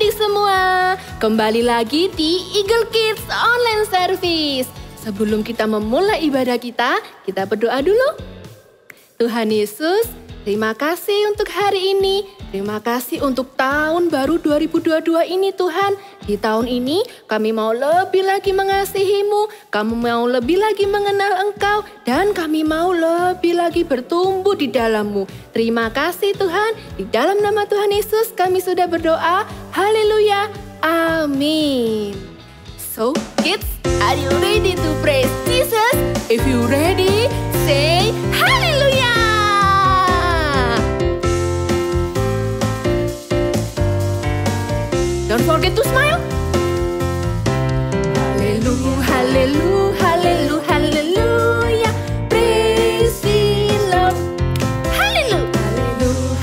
adik-adik semua, kembali lagi di Eagle Kids Online Service. Sebelum kita memulai ibadah kita berdoa dulu. Tuhan Yesus, terima kasih untuk hari ini. Terima kasih untuk tahun baru 2022 ini Tuhan. Di tahun ini kami mau lebih lagi mengasihi-Mu. Kami mau lebih lagi mengenal Engkau. Dan kami mau lebih lagi bertumbuh di dalam-Mu. Terima kasih Tuhan. Di dalam nama Tuhan Yesus kami sudah berdoa. Haleluya. Amin. So kids, are you ready to praise Jesus? If you ready, say haleluya. Don't forget to smile. Hallelujah, hallelujah, hallelujah, hallelujah. Praise the Lord. Hallelujah,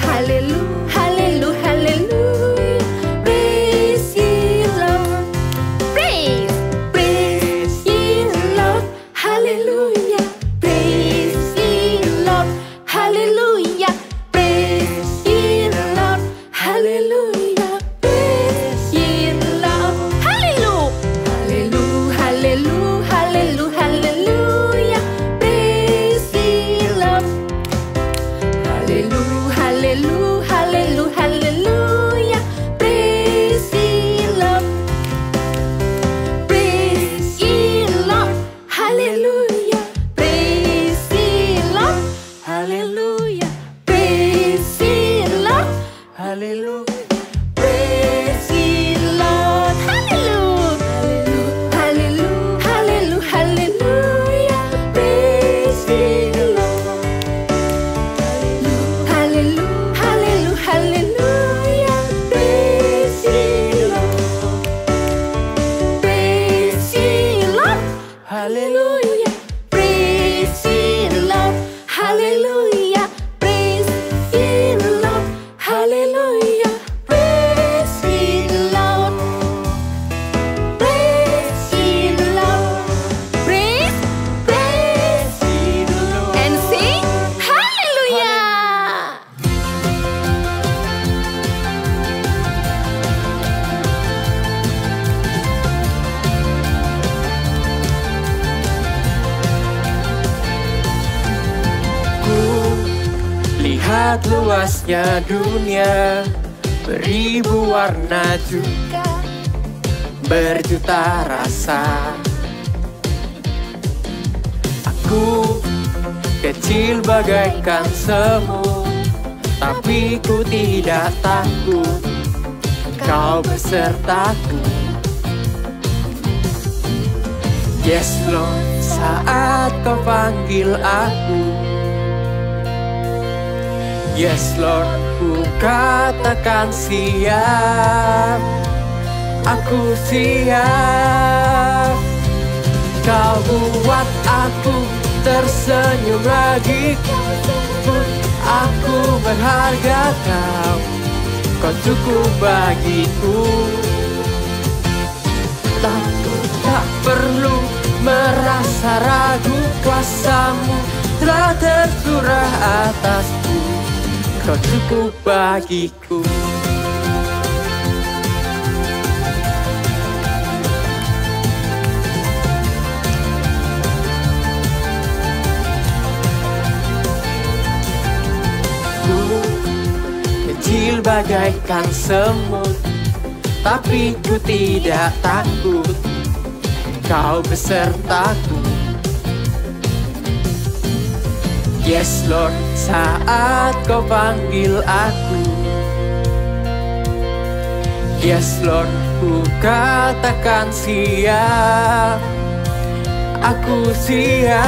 hallelujah, hallelujah, hallelujah. Praise the Lord. Praise, praise the Lord. Hallelujah. Praise the Lord. Hallelujah. Praise the Lord. Hallelujah. Lihat luasnya dunia, beribu warna juga, berjuta rasa. Aku kecil bagaikan semut, tapi ku tidak takut, Kau besertaku. Yes Lord, saat Kau panggil aku. Yes Lord, ku katakan siap. Aku siap. Kau buat aku tersenyum lagi. Aku berharga Kau, Kau cukup bagiku. Aku tak perlu merasa ragu, kuasa-Mu telah tercurah atasku. Kau cukup bagiku. Ku kecil bagaikan semut, tapi ku tidak takut, Kau besertaku. Yes Lord, saat Kau panggil aku. Yes Lord, ku katakan siap. Aku siap.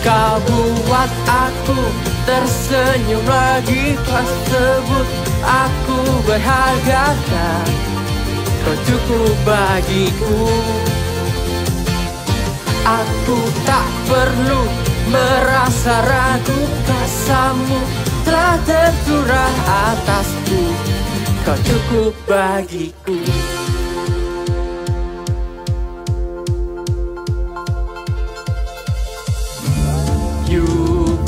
Kau buat aku tersenyum lagi. Kau sebut aku berharga, Kau cukup bagiku. Aku tak perlu merasa ragu, kuasa-Mu telah tercurah atasku. Kau cukup bagiku. You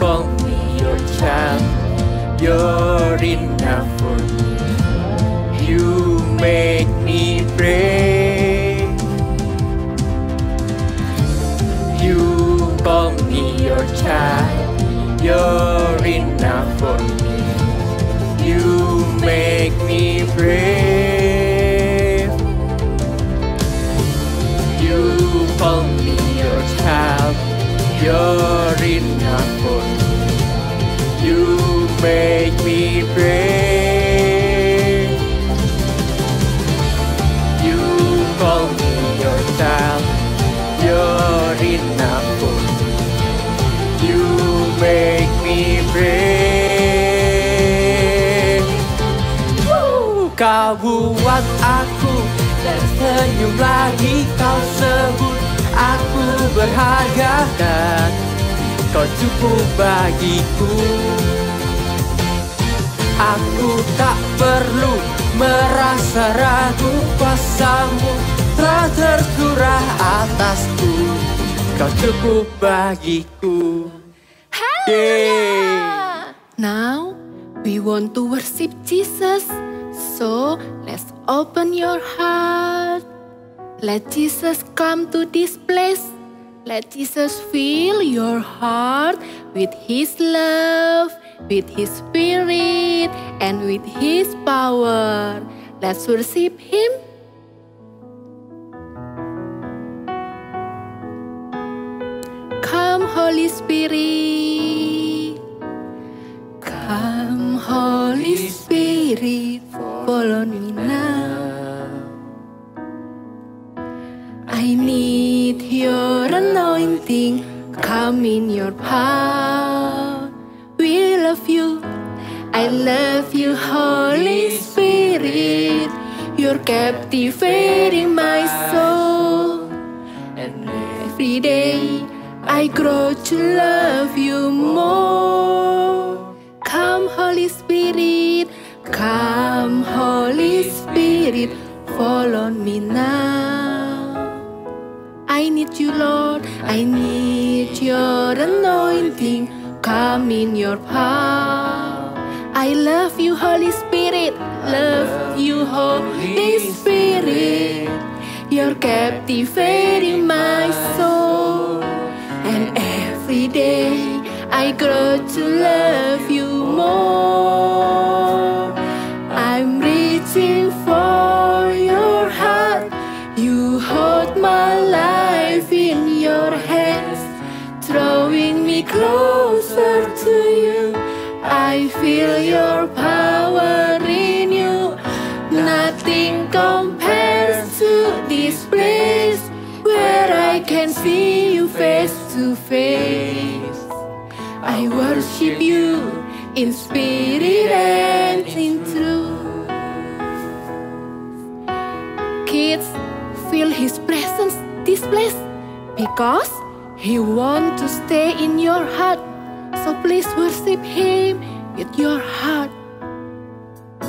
call me your child, you're enough for me. make me brave. You call me your child, you're enough for me. You make me brave. You call me your child, you're enough for me. You make me brave. You call me your child, you're enough for me. You make me brave. Kau buat aku tersenyum lagi, kau sebut aku berharga dan kau cukup bagiku. Aku tak perlu merasa ragu, kuasamu telah tercurah atasku, kau cukup bagiku. Hallelujah! Now we want to worship Jesus, so let's open your heart. Let Jesus come to this place. Let Jesus fill your heart with His love, with His Spirit, and with His power. Let's worship Him. Come, Holy Spirit. Come, Holy Spirit, follow me now. I need your anointing, come in your power. We love you, I love you, Holy Spirit. You're captivating my soul, and every day I grow to love you more. Come, Holy Spirit, come, Holy Spirit, follow me now. I need you, Lord, I need your anointing, come in your power. I love you, Holy Spirit, love you, Holy Spirit. You're captivating my soul, and every day I grow to love you more. I'm reaching for your heart, you hold my life in your hands, drawing me closer to you. I feel your power in you. Nothing compares to this place where I can see you face to face. I worship you in spirit and in truth. Kids, feel His presence this place, because He wants to stay in your heart. So please worship Him with your heart.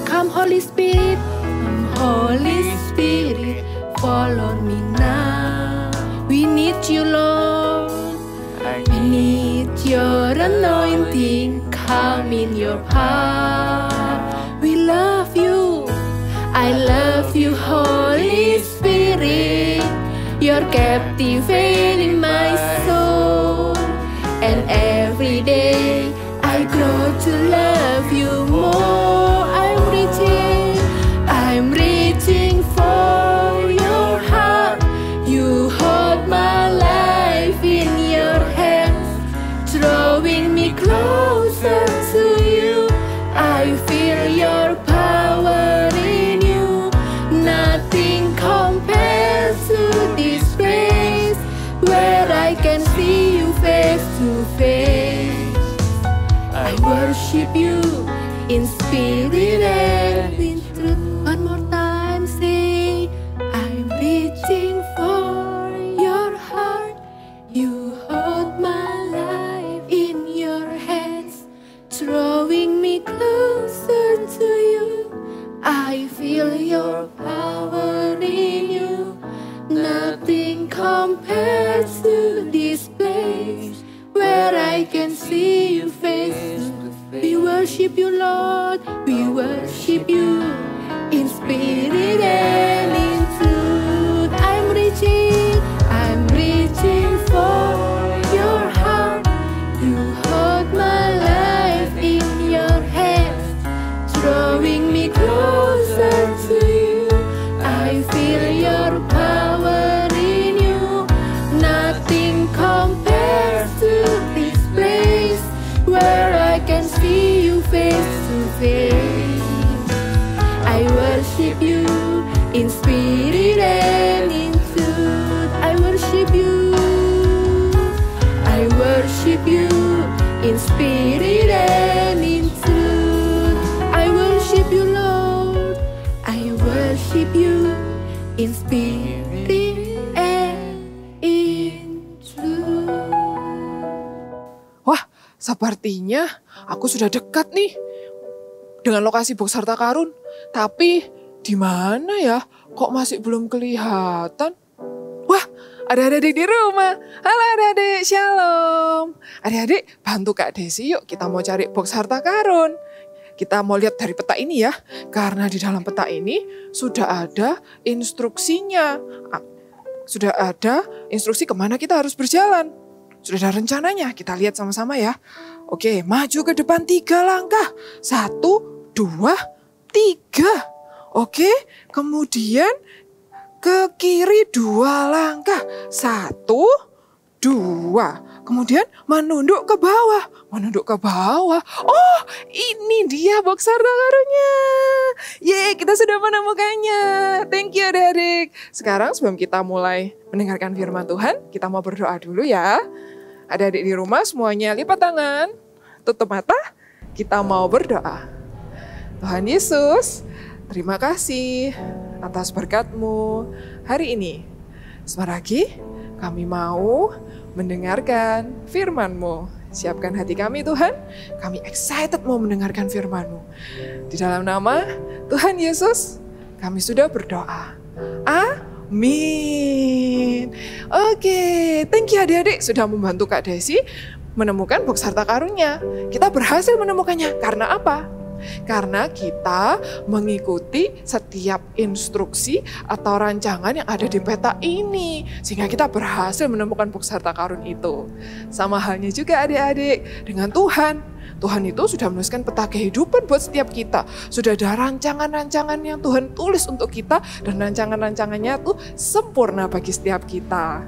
Come, Holy Spirit, come, Holy Spirit, follow me now. We need you, Lord. We need your anointing, come in your power. We love you, I love you, Holy Spirit. You're captivating my soul, and every day I grow to love you more. I'm reaching for your heart. You hold my life in your hands, drawing me closer to you. I feel your power in you. Nothing compares to this place where I can see you face to face. I worship you in spirit and in truth. One more time, say, I'm reaching for your heart. You hold my life in your hands, drawing me closer to you. I feel your power in you. Nothing compares to this place where I can see you face to face. We worship you, Lord. We worship you in spirit and in truth. I'm reaching for your heart. You hold my life in your hands, drawing me closer to you. I feel your power in you. Nothing compares to this place where I can see you face to face. I worship you in spirit and in truth. I worship you. I worship you in spirit and in truth. I worship you, Lord. I worship you in spirit and in truth. Wah, sepertinya aku sudah dekat nih dengan lokasi box harta karun. Tapi di mana ya? Kok masih belum kelihatan? Wah, ada adik-adik di rumah. Halo adik-adik, shalom. Adik-adik, bantu Kak Desi yuk, kita mau cari box harta karun. Kita mau lihat dari peta ini ya, karena di dalam peta ini sudah ada instruksinya. Sudah ada instruksi kemana kita harus berjalan. Sudah ada rencananya, kita lihat sama-sama ya. Oke, maju ke depan 3 langkah. 1, 2, 3. Oke, kemudian ke kiri 2 langkah. 1, 2. Kemudian menunduk ke bawah. Menunduk ke bawah. Oh, ini dia box harta karunnya. Yeay, kita sudah menemukannya. Thank you adik-adik. Sekarang sebelum kita mulai mendengarkan firman Tuhan, kita mau berdoa dulu ya. Adik-adik di rumah semuanya lipat tangan, tutup mata, kita mau berdoa. Tuhan Yesus, terima kasih atas berkat-Mu hari ini. Sebentar lagi kami mau mendengarkan firman-Mu. Siapkan hati kami Tuhan, kami excited mau mendengarkan firman-Mu. Di dalam nama Tuhan Yesus, kami sudah berdoa. Amin. Oke, thank you adik-adik sudah membantu Kak Desi menemukan box harta karunnya. Kita berhasil menemukannya. Karena apa? Karena kita mengikuti setiap instruksi atau rancangan yang ada di peta ini. Sehingga kita berhasil menemukan box harta karun itu. Sama halnya juga adik-adik dengan Tuhan. Tuhan itu sudah menuliskan peta kehidupan buat setiap kita. Sudah ada rancangan-rancangan yang Tuhan tulis untuk kita. Dan rancangan-rancangannya tuh sempurna bagi setiap kita.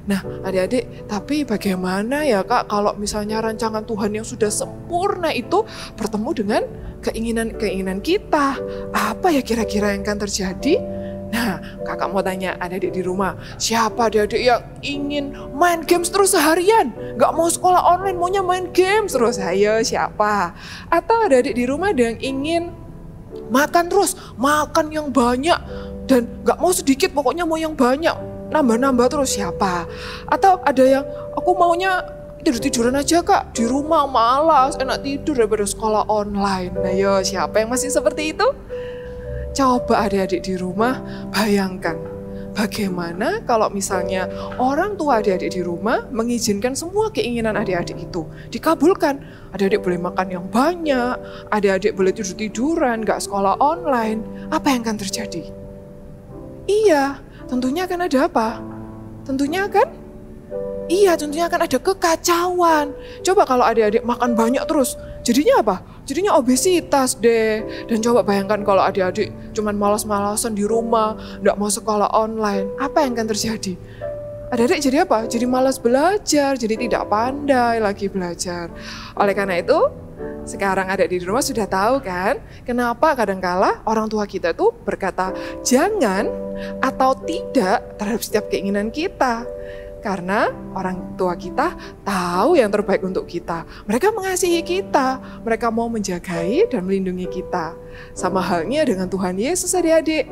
Nah adik-adik, tapi bagaimana ya Kak kalau misalnya rancangan Tuhan yang sudah sempurna itu bertemu dengan keinginan-keinginan kita? Apa ya kira-kira yang akan terjadi? Nah, kakak mau tanya adik-adik di rumah, siapa adik-adik yang ingin main games terus seharian? Gak mau sekolah online, maunya main games terus. Ayo, siapa? Atau adik-adik di rumah ada yang ingin makan terus, makan yang banyak, dan gak mau sedikit, pokoknya mau yang banyak, nambah-nambah terus, siapa? Atau ada yang, aku maunya tidur-tiduran aja Kak, di rumah malas, enak tidur daripada sekolah online. Ayo, siapa yang masih seperti itu? Coba adik-adik di rumah bayangkan bagaimana kalau misalnya orang tua adik-adik di rumah mengizinkan semua keinginan adik-adik itu dikabulkan. Adik-adik boleh makan yang banyak, adik-adik boleh tidur-tiduran, gak sekolah online. Apa yang akan terjadi? Iya, tentunya akan ada apa? Tentunya akan ada kekacauan. Coba kalau adik-adik makan banyak terus, jadinya apa? Jadinya obesitas deh. Dan coba bayangkan kalau adik-adik cuman malas-malasan di rumah, nggak mau sekolah online. Apa yang akan terjadi? Adik-adik jadi apa? Jadi malas belajar, jadi tidak pandai lagi belajar. Oleh karena itu, sekarang adik di rumah sudah tahu kan? Kenapa kadangkala orang tua kita tuh berkata jangan atau tidak terhadap setiap keinginan kita. Karena orang tua kita tahu yang terbaik untuk kita. Mereka mengasihi kita. Mereka mau menjagai dan melindungi kita. Sama halnya dengan Tuhan Yesus adik-adik.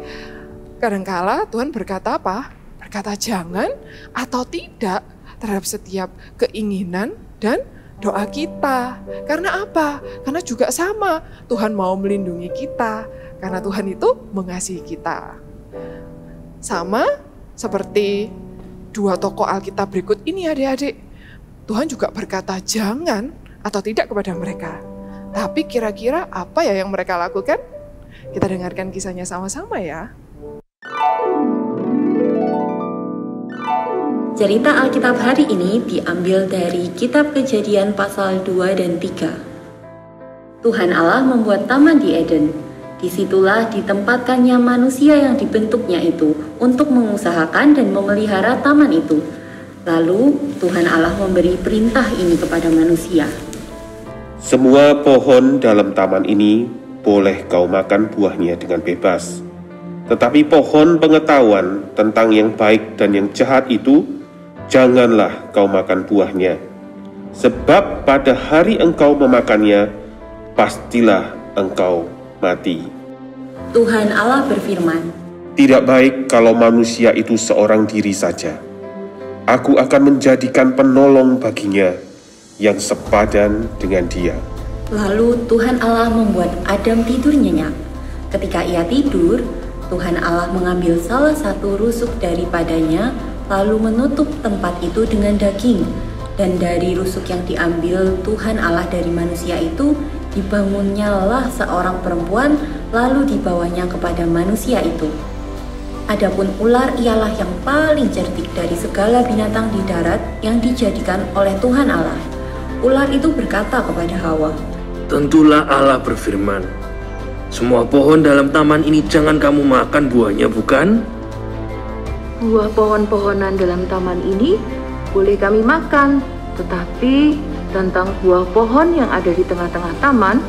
Kadangkala Tuhan berkata apa? Berkata jangan atau tidak terhadap setiap keinginan dan doa kita. Karena apa? Karena juga sama. Tuhan mau melindungi kita. Karena Tuhan itu mengasihi kita. Sama seperti dua tokoh Alkitab berikut ini adik-adik. Tuhan juga berkata jangan atau tidak kepada mereka. Tapi kira-kira apa ya yang mereka lakukan? Kita dengarkan kisahnya sama-sama ya. Cerita Alkitab hari ini diambil dari Kitab Kejadian pasal 2 dan 3. Tuhan Allah membuat taman di Eden. Disitulah ditempatkannya manusia yang dibentuknya itu untuk mengusahakan dan memelihara taman itu. Lalu Tuhan Allah memberi perintah ini kepada manusia. Semua pohon dalam taman ini boleh kau makan buahnya dengan bebas. Tetapi pohon pengetahuan tentang yang baik dan yang jahat itu, janganlah kau makan buahnya, sebab pada hari engkau memakannya, pastilah engkau mati. Tuhan Allah berfirman, Tidak baik kalau manusia itu seorang diri saja. Aku akan menjadikan penolong baginya yang sepadan dengan dia. lalu Tuhan Allah membuat Adam tidur nyenyak. Ketika ia tidur, Tuhan Allah mengambil salah satu rusuk daripadanya, lalu menutup tempat itu dengan daging. Dan dari rusuk yang diambil Tuhan Allah dari manusia itu, dibangunnyalah seorang perempuan, lalu dibawanya kepada manusia itu. Adapun ular ialah yang paling cerdik dari segala binatang di darat yang dijadikan oleh Tuhan Allah. Ular itu berkata kepada Hawa, Tentulah Allah berfirman, semua pohon dalam taman ini jangan kamu makan buahnya, bukan? Buah pohon-pohonan dalam taman ini boleh kami makan, tetapi tentang buah pohon yang ada di tengah-tengah taman,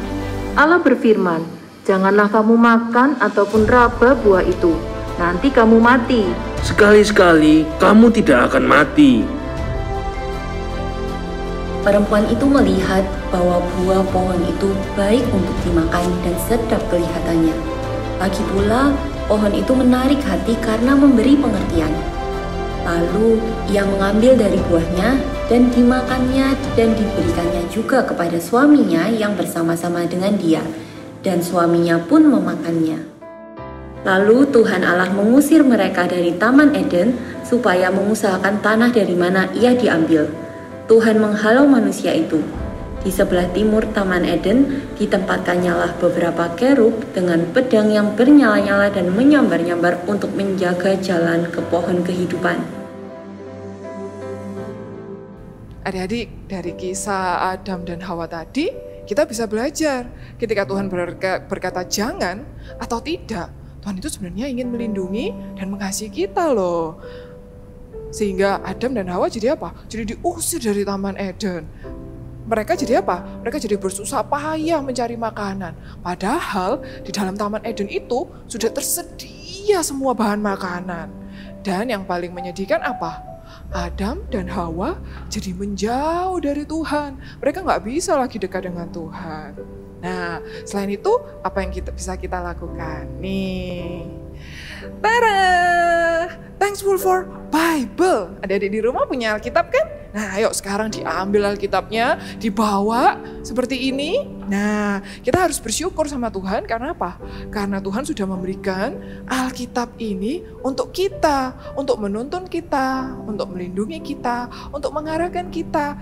Allah berfirman, janganlah kamu makan ataupun raba buah itu, nanti kamu mati. Sekali-sekali kamu tidak akan mati. perempuan itu melihat bahwa buah pohon itu baik untuk dimakan dan sedap kelihatannya. Lagi pula, pohon itu menarik hati karena memberi pengertian. Lalu ia mengambil dari buahnya dan dimakannya dan diberikannya juga kepada suaminya yang bersama-sama dengan dia, dan suaminya pun memakannya. Lalu Tuhan Allah mengusir mereka dari Taman Eden supaya mengusahakan tanah dari mana ia diambil. Tuhan menghalau manusia itu. Di sebelah timur Taman Eden ditempatkannya beberapa kerub dengan pedang yang bernyala-nyala dan menyambar-nyambar untuk menjaga jalan ke pohon kehidupan. Adik-adik, dari kisah Adam dan Hawa tadi, kita bisa belajar ketika Tuhan berkata jangan atau tidak, Tuhan itu sebenarnya ingin melindungi dan mengasihi kita loh. Sehingga Adam dan Hawa jadi apa? Jadi diusir dari Taman Eden. Mereka jadi apa? Mereka jadi bersusah payah mencari makanan. Padahal di dalam Taman Eden itu sudah tersedia semua bahan makanan. Dan yang paling menyedihkan apa? Adam dan Hawa jadi menjauh dari Tuhan. Mereka nggak bisa lagi dekat dengan Tuhan. Nah, selain itu apa yang bisa kita lakukan? Nih, tada! Thankful for Bible. Adik-adik di rumah punya Alkitab kan? Nah, ayo sekarang diambil Alkitabnya, dibawa seperti ini. Nah, kita harus bersyukur sama Tuhan karena apa? Karena Tuhan sudah memberikan Alkitab ini untuk kita, untuk menuntun kita, untuk melindungi kita, untuk mengarahkan kita.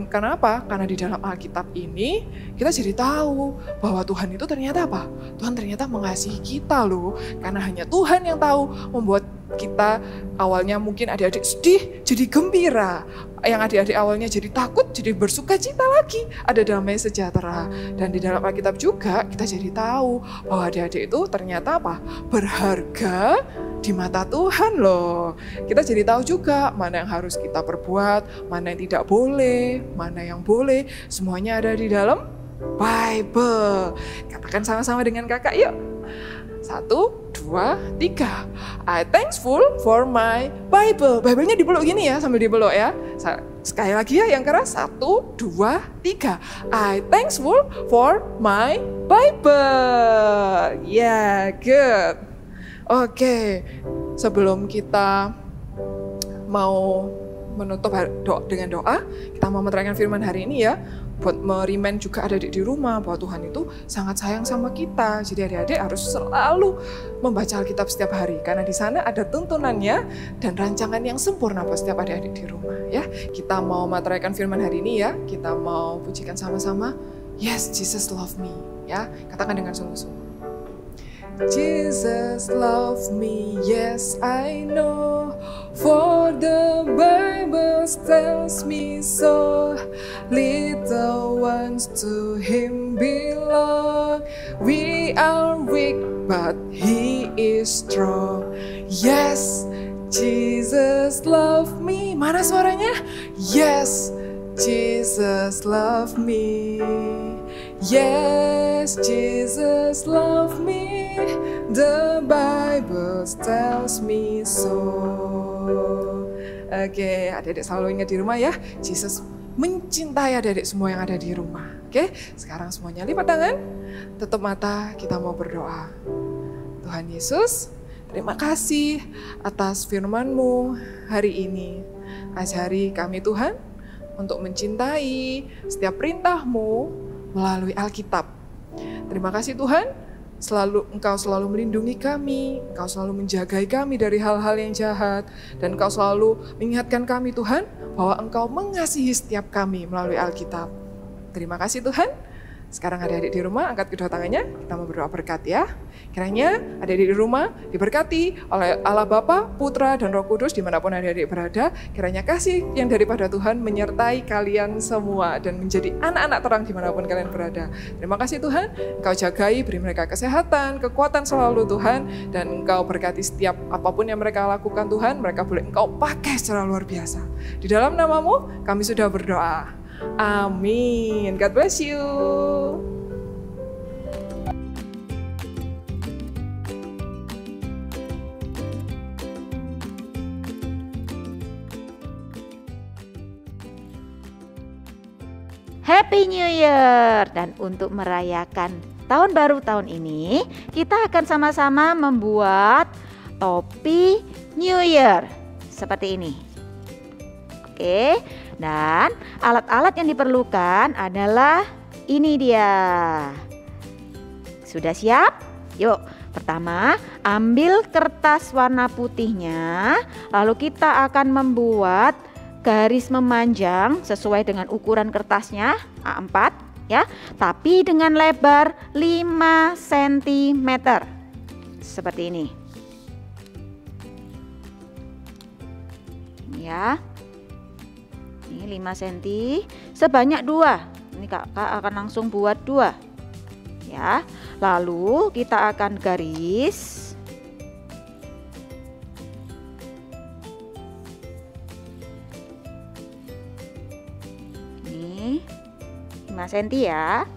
Karena apa? Karena di dalam Alkitab ini kita jadi tahu bahwa Tuhan itu ternyata apa? Tuhan ternyata mengasihi kita loh. Karena hanya Tuhan yang tahu membuat kita awalnya mungkin adik-adik sedih jadi gembira, yang adik-adik awalnya jadi takut jadi bersuka cita lagi, ada damai sejahtera. Dan di dalam Alkitab juga kita jadi tahu bahwa adik-adik itu ternyata apa? Berharga di mata Tuhan loh. Kita jadi tahu juga mana yang harus kita perbuat, mana yang tidak boleh, mana yang boleh, semuanya ada di dalam Bible. Katakan sama-sama dengan kakak yuk. 1, 2, 3. I thankful for my Bible. Bible-nya dipeluk gini ya, sambil dipeluk ya. Sekali lagi ya yang keras. 1, 2, 3. I thankful for my Bible. Yeah, good. Oke, sebelum kita mau menutup dengan doa, kita mau menerangkan firman hari ini ya. Buat merimen juga adik-adik di rumah bahwa Tuhan itu sangat sayang sama kita. Jadi adik-adik harus selalu membaca Alkitab setiap hari karena di sana ada tuntunannya dan rancangan yang sempurna buat setiap adik-adik di rumah ya. Kita mau meteraikan firman hari ini ya. Kita mau pujikan sama-sama. Yes, Jesus love me ya. Katakan dengan sungguh-sungguh. Jesus love me, yes I know, for the Bible tells me so. Little ones to him belong. We are weak, but he is strong. Yes, Jesus love me. Mana suaranya? Yes, Jesus love me. Yes, Jesus love me. The Bible tells me so. Oke, adik-adik selalu ingat di rumah ya, Jesus mencintai adik-adik semua yang ada di rumah. Oke, sekarang semuanya lipat tangan, tutup mata, kita mau berdoa. Tuhan Yesus, terima kasih atas firman-Mu hari ini. Ajari kami Tuhan untuk mencintai setiap perintah-Mu melalui Alkitab. Terima kasih Tuhan, Engkau selalu melindungi kami, Engkau selalu menjagai kami dari hal-hal yang jahat, dan Engkau selalu mengingatkan kami Tuhan, bahwa Engkau mengasihi setiap kami melalui Alkitab. Terima kasih Tuhan. Sekarang adik-adik di rumah angkat kedua tangannya, kita mau berdoa berkat ya. Kiranya adik-adik di rumah diberkati oleh Allah Bapa, Putra, dan Roh Kudus dimanapun adik-adik berada. Kiranya kasih yang daripada Tuhan menyertai kalian semua dan menjadi anak-anak terang dimanapun kalian berada. Terima kasih Tuhan, Engkau jagai, beri mereka kesehatan, kekuatan selalu Tuhan, dan Engkau berkati setiap apapun yang mereka lakukan Tuhan, mereka boleh Engkau pakai secara luar biasa. Di dalam nama-Mu kami sudah berdoa. Amin. God bless you. Happy New Year! Dan untuk merayakan tahun baru tahun ini, kita akan sama-sama membuat topi New Year seperti ini. Oke, dan alat-alat yang diperlukan adalah ini dia. Sudah siap? Yuk, pertama ambil kertas warna putihnya, lalu kita akan membuat garis memanjang sesuai dengan ukuran kertasnya A4 ya, tapi dengan lebar 5 cm seperti ini. Ya. Ini 5 cm sebanyak 2. Ini kakak akan langsung buat 2 ya. Lalu kita akan garis ini 5 cm ya.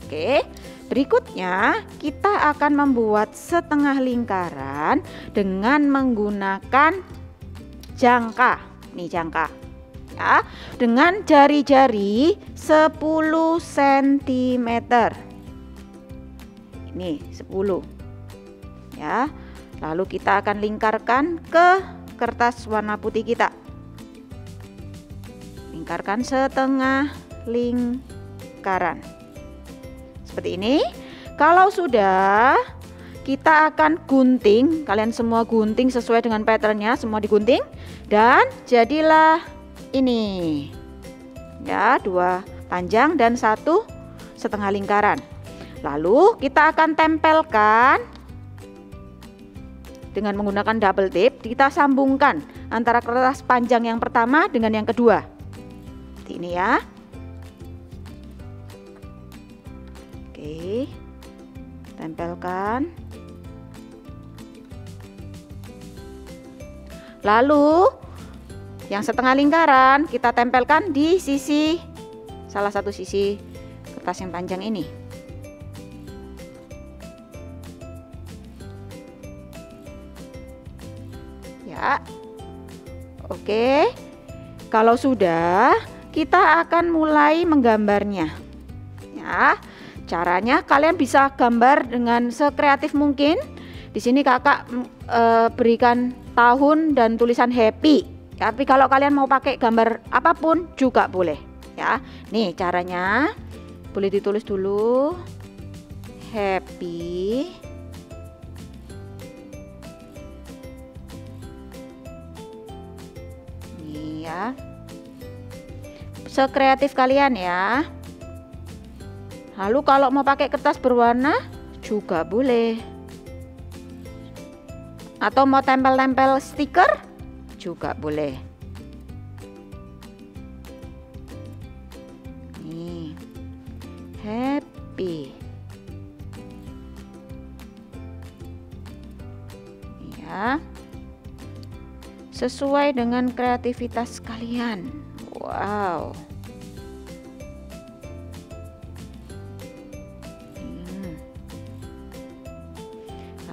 Oke, berikutnya kita akan membuat setengah lingkaran dengan menggunakan jangka. Nih jangka ya, dengan jari-jari 10 cm. Ini 10 ya. Lalu kita akan lingkarkan ke kertas warna putih kita. Lingkarkan setengah lingkaran seperti ini. Kalau sudah, kita akan gunting. Kalian semua gunting sesuai dengan patternnya, semua digunting. Dan jadilah ini ya, 2 panjang dan 1 setengah lingkaran. Lalu kita akan tempelkan dengan menggunakan double tape. Kita sambungkan antara kertas panjang yang pertama dengan yang kedua seperti ini ya. Oke, tempelkan. Lalu yang setengah lingkaran kita tempelkan di sisi, salah satu sisi kertas yang panjang ini. Ya. Oke. Kalau sudah, kita akan mulai menggambarnya. Ya. Caranya kalian bisa gambar dengan sekreatif mungkin. Di sini kakak berikan tahun dan tulisan happy. Tapi kalau kalian mau pakai gambar apapun juga boleh ya. Nih caranya, boleh ditulis dulu happy. Nih ya. Sekreatif kalian ya. Lalu kalau mau pakai kertas berwarna juga boleh. Atau mau tempel-tempel stiker juga boleh. happy. Ya. Sesuai dengan kreativitas kalian. Wow.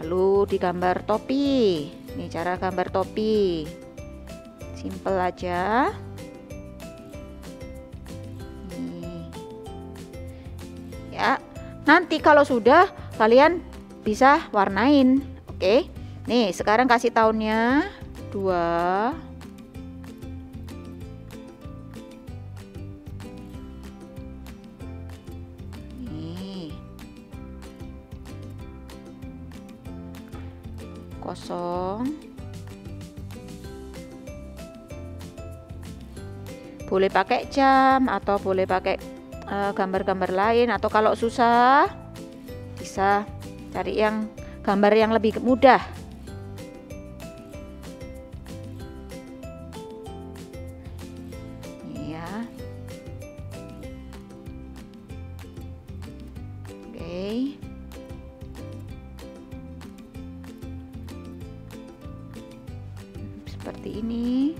Lalu digambar topi. Ini cara gambar topi. Simple aja. Nih. Ya, nanti kalau sudah kalian bisa warnain. Oke. Nih, sekarang kasih tahunnya 2. Nih. 0. Boleh pakai jam atau boleh pakai gambar-gambar lain, atau kalau susah bisa cari yang gambar yang lebih mudah. Ya. Oke. Seperti ini.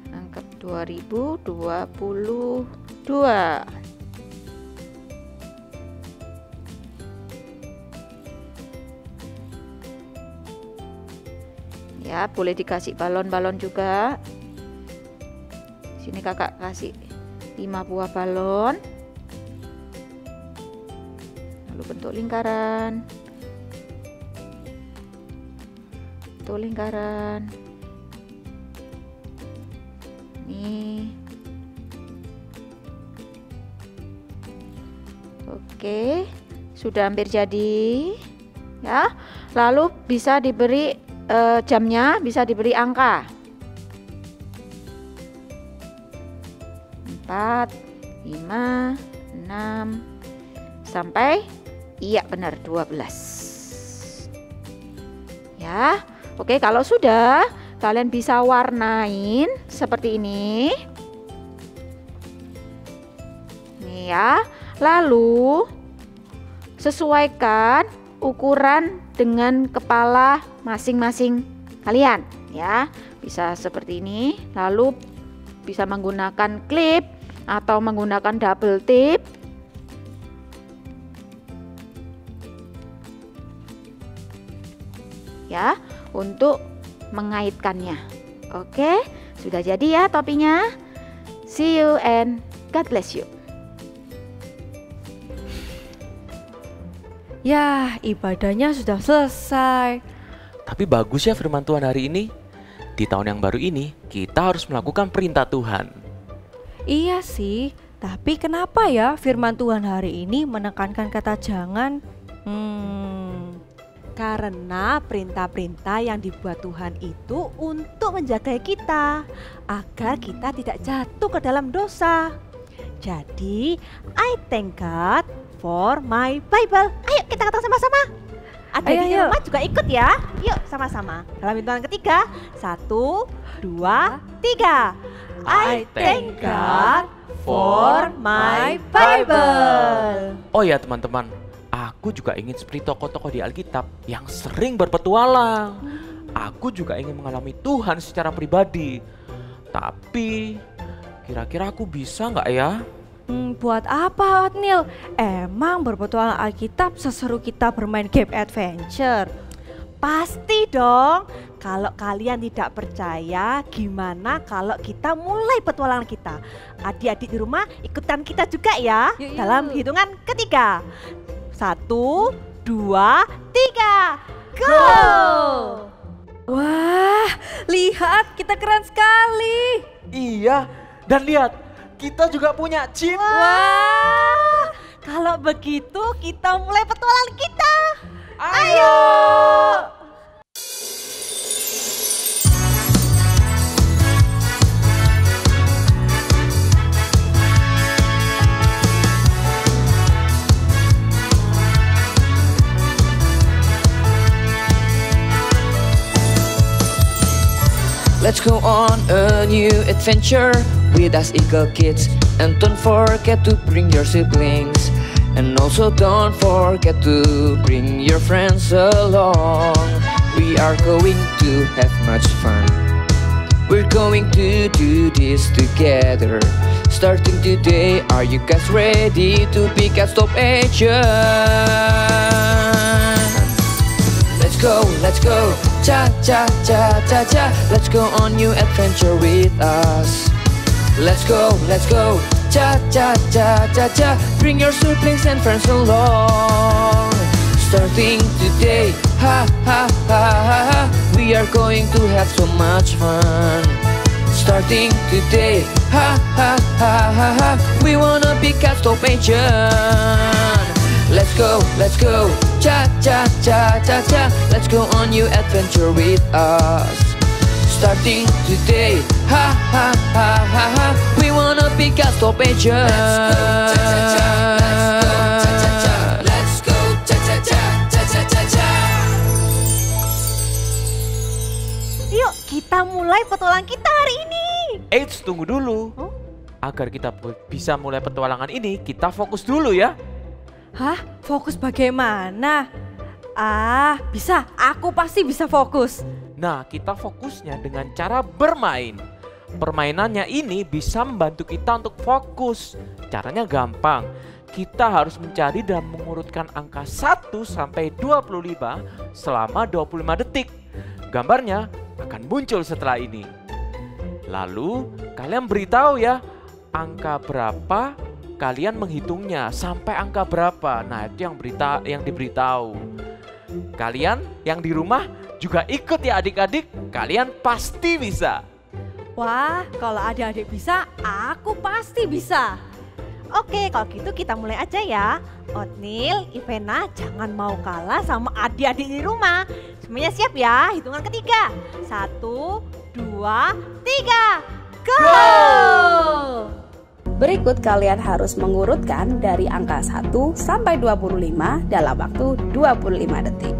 Angka 2022. Ya, boleh dikasih balon-balon juga. Sini kakak kasih 5 buah balon. Lalu bentuk lingkaran. Bentuk lingkaran. Nih. Oke, sudah hampir jadi. Ya, lalu bisa diberi jamnya, bisa diberi angka 4, 5, 6 sampai iya benar 12. Ya, oke, kalau sudah kalian bisa warnain seperti ini. Nih ya, lalu sesuaikan ukuran dengan kepala masing-masing kalian ya. Bisa seperti ini, lalu bisa menggunakan klip atau menggunakan double tip. Ya, untuk mengaitkannya. Oke, sudah jadi ya topinya. See you and God bless you. Ya, ibadahnya sudah selesai. Tapi bagus ya firman Tuhan hari ini. Di tahun yang baru ini, kita harus melakukan perintah Tuhan. Iya sih, tapi kenapa ya firman Tuhan hari ini menekankan kata jangan? Karena perintah-perintah yang dibuat Tuhan itu untuk menjaga kita, agar kita tidak jatuh ke dalam dosa. Jadi, I thank God for my Bible. Ayo kita katakan sama-sama. Ada di rumah juga ikut ya. Yuk sama-sama. Dalam hitungan ketiga, 1, 2, 3. I thank God for my Bible. Oh ya teman-teman, aku juga ingin seperti tokoh-tokoh di Alkitab yang sering berpetualang. Aku juga ingin mengalami Tuhan secara pribadi. Tapi kira-kira aku bisa nggak ya? Buat apa Otnil? Emang berpetualang Alkitab seseru kita bermain game adventure? Pasti dong. Kalau kalian tidak percaya, gimana kalau kita mulai petualangan kita? Adik-adik di rumah ikutan kita juga ya. Yuk. Dalam hitungan ketiga. 1, 2, 3. Go! Wah, lihat kita keren sekali. Iya, dan lihat kita juga punya jeep. Wah, kalau begitu kita mulai petualangan kita. Ayo! Let's go on a new adventure with us Eagle Kids. And don't forget to bring your siblings. And also don't forget to bring your friends along. We are going to have much fun. We're going to do this together. Starting today, are you guys ready to be Cat Stop Agent? Let's go, cha cha cha cha cha. Let's go on new adventure with us. Let's go, cha cha cha cha cha. Bring your siblings and friends along. Starting today, ha ha ha ha ha. We are going to have so much fun. Starting today, ha ha ha ha ha. We wanna be Cat Stop Agent. Let's go, cha cha cha cha cha. Let's go on new adventure with us. Starting today, ha ha ha ha ha. We wanna be Cat Stop Agent. Let's go, cha cha cha cha cha cha cha. Yuk kita mulai petualangan kita hari ini. Eits, tunggu dulu. Agar kita bisa mulai petualangan ini, kita fokus dulu ya. Hah? Fokus bagaimana? Bisa. Aku pasti bisa fokus. Nah, kita fokusnya dengan cara bermain. Permainannya ini bisa membantu kita untuk fokus. Caranya gampang. Kita harus mencari dan mengurutkan angka 1 sampai 25 selama 25 detik. Gambarnya akan muncul setelah ini. Lalu kalian beritahu ya, angka berapa kalian menghitungnya sampai angka berapa. Nah, itu yang diberitahu. Kalian yang di rumah juga ikut ya adik-adik, kalian pasti bisa. Wah, kalau adik-adik bisa, aku pasti bisa. Oke, kalau gitu kita mulai aja ya. Otnil, Ivena jangan mau kalah sama adik-adik di rumah. Semuanya siap ya, hitungan ketiga. 1, 2, 3, go! Berikut kalian harus mengurutkan dari angka 1 sampai 25 dalam waktu 25 detik.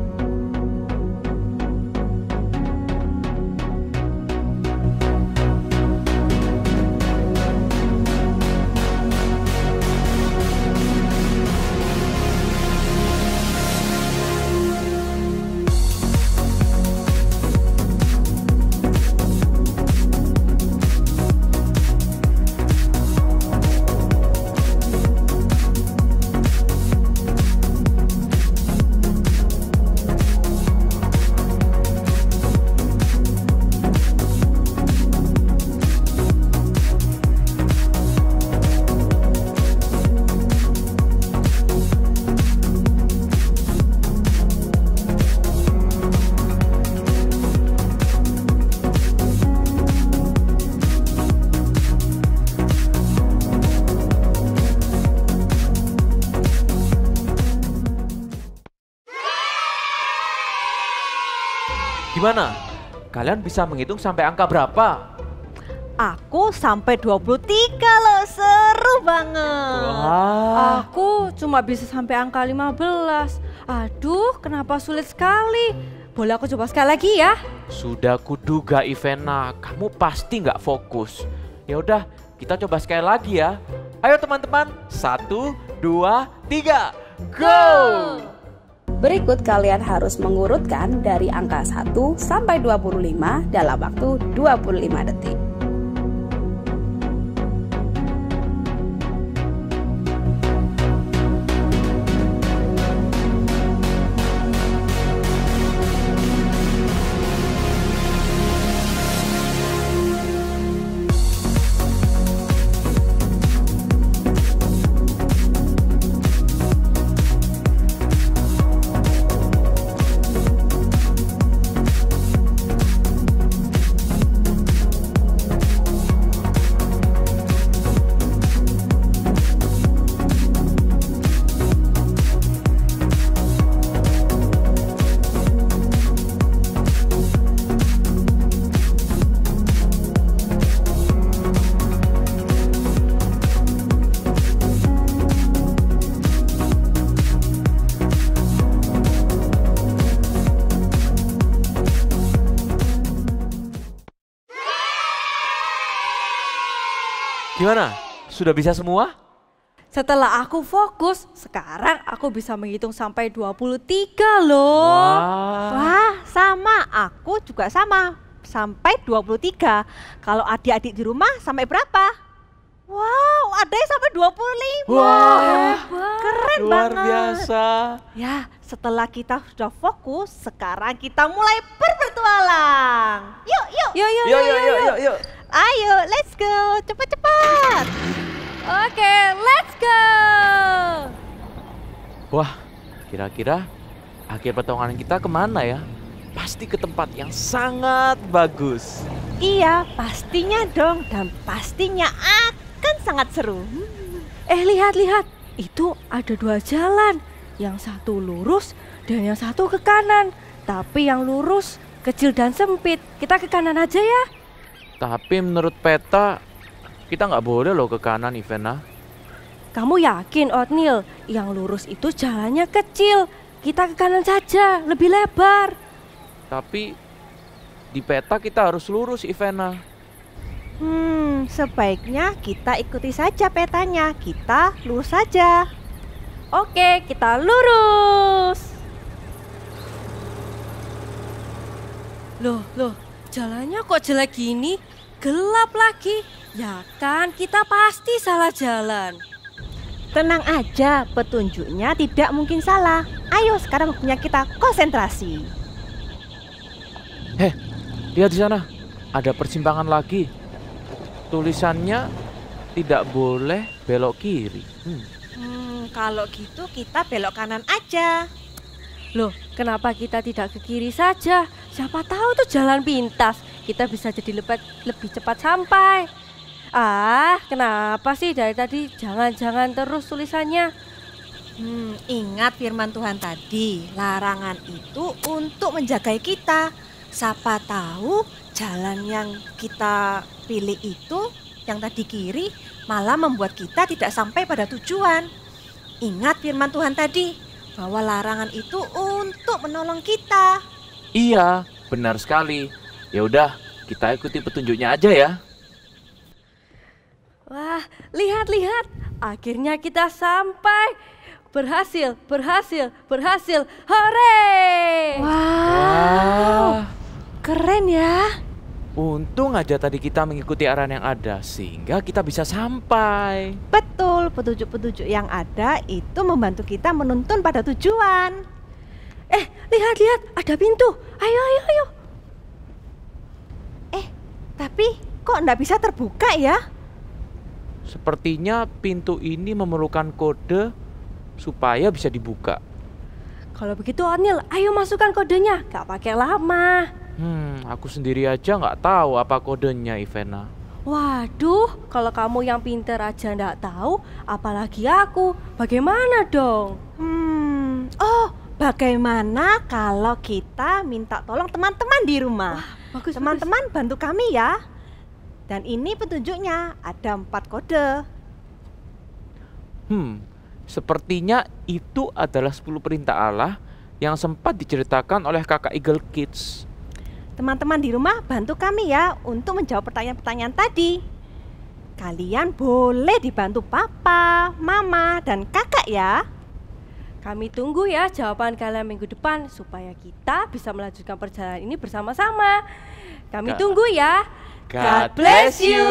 Gimana? Kalian bisa menghitung sampai angka berapa? Aku sampai 23 loh, seru banget. Wah. Aku cuma bisa sampai angka 15. Aduh, kenapa sulit sekali? Boleh aku coba sekali lagi ya? Sudah kuduga Ivena, kamu pasti nggak fokus. Ya udah, kita coba sekali lagi ya. Ayo teman-teman, 1, 2, 3, go! Berikut kalian harus mengurutkan dari angka 1 sampai 25 dalam waktu 25 detik. Gimana? Sudah bisa semua? Setelah aku fokus, sekarang aku bisa menghitung sampai 23 loh. Wah, sama. Aku juga sama. Sampai 23. Kalau adik-adik di rumah sampai berapa? Wow, ada yang sampai 25. Wah, keren luar banget. biasa. Ya, setelah kita sudah fokus, sekarang kita mulai berpetualang. Yuk. Yuk. Ayo, let's go. Cepat-cepat. Oke, let's go. Wah, kira-kira akhir petualangan kita kemana ya? Pasti ke tempat yang sangat bagus. Iya, pastinya dong. Dan pastinya akan sangat seru. Lihat. Itu ada 2 jalan. Yang satu lurus dan yang satu ke kanan. Tapi yang lurus kecil dan sempit. Kita ke kanan aja ya. Tapi menurut peta, kita nggak boleh loh ke kanan, Ivana. Kamu yakin, Oatmeal? Yang lurus itu jalannya kecil. Kita ke kanan saja, lebih lebar. Tapi di peta kita harus lurus, Ivana. Sebaiknya kita ikuti saja petanya. Kita lurus saja. Oke, kita lurus. Loh, jalannya kok jelek gini? Gelap lagi. Ya kan, kita pasti salah jalan. Tenang aja, petunjuknya tidak mungkin salah. Ayo, sekarang waktunya kita konsentrasi. Lihat di sana, ada persimpangan lagi. Tulisannya tidak boleh belok kiri. Kalau gitu kita belok kanan aja. Loh, kenapa kita tidak ke kiri saja? Siapa tahu tuh jalan pintas. Kita bisa jadi lebih cepat sampai. Kenapa sih dari tadi jangan terus tulisannya? Ingat firman Tuhan tadi, larangan itu untuk menjaga kita. Siapa tahu jalan yang kita pilih itu, yang tadi kiri, malah membuat kita tidak sampai pada tujuan. Ingat firman Tuhan tadi, bahwa larangan itu untuk menolong kita. Iya, benar sekali. Ya udah, kita ikuti petunjuknya aja ya. Wah, lihat. Akhirnya kita sampai. Berhasil. Hore! Wow. Keren ya. Untung aja tadi kita mengikuti arahan yang ada, sehingga kita bisa sampai. Betul, petunjuk-petunjuk yang ada itu membantu kita menuntun pada tujuan. Lihat, ada pintu. Ayo. Tapi kok enggak bisa terbuka ya? Sepertinya pintu ini memerlukan kode supaya bisa dibuka. Kalau begitu, Oatmeal, ayo masukkan kodenya. Gak pakai lama. Aku sendiri aja nggak tahu apa kodenya, Ivana. Waduh, kalau kamu yang pinter aja nggak tahu, apalagi aku. Bagaimana dong? Bagaimana kalau kita minta tolong teman-teman di rumah? Bagus. Teman-teman bantu kami ya. Dan ini petunjuknya, ada 4 kode. Sepertinya itu adalah 10 perintah Allah yang sempat diceritakan oleh kakak Eagle Kids. Teman-teman di rumah bantu kami ya untuk menjawab pertanyaan-pertanyaan tadi. Kalian boleh dibantu papa, mama, dan kakak ya. Kami tunggu ya jawaban kalian minggu depan supaya kita bisa melanjutkan perjalanan ini bersama-sama. Kami tunggu ya. God bless you.